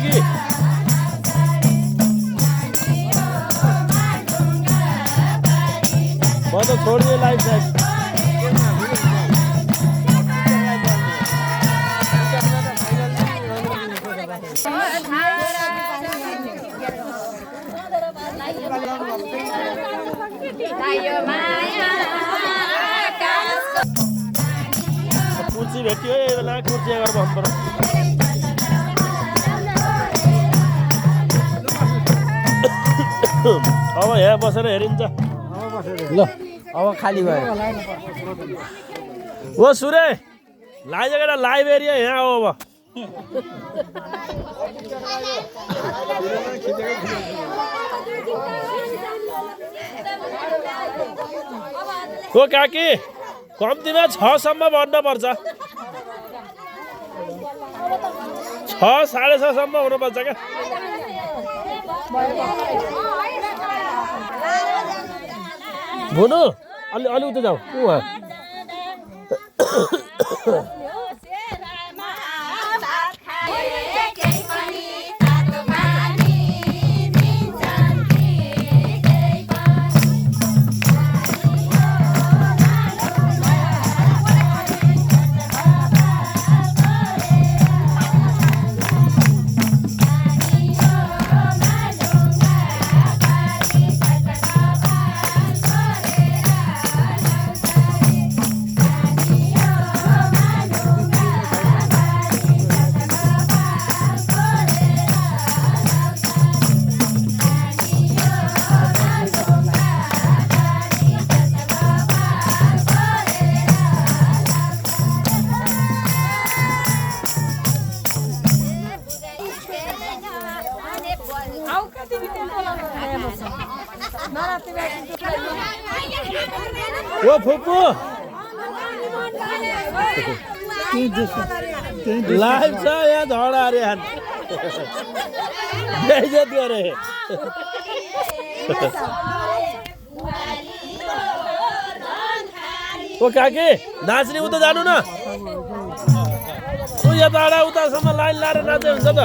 कि म त छोडिदिएँ लाइफ साइड कुर्सी भेट्यो यही बेला कुर्सी गरेर बस्नु पर्यो अब यहाँ बसेर हेरिन्छ ल अब खाली भयो ओ सुरे लाइजगेटा लाइभ एरिया यहाँ हो अब ओ काकी कम्तीमा 6 सम्म भन्नुपर्छ 6 6:30 सम्म हुनुपर्छ क्या भुनु अलि अलि उता जाऊ उहाँ ओ फुपू लाइभ छ यहाँ झगडा अरे बेइज्जत गरे ओ काकी नाच्ने उता जानु न ऊ यता उतासम्म लाइन लाएर नाच्यो हुन्छ त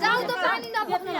जाऊ त पानी नपक्नु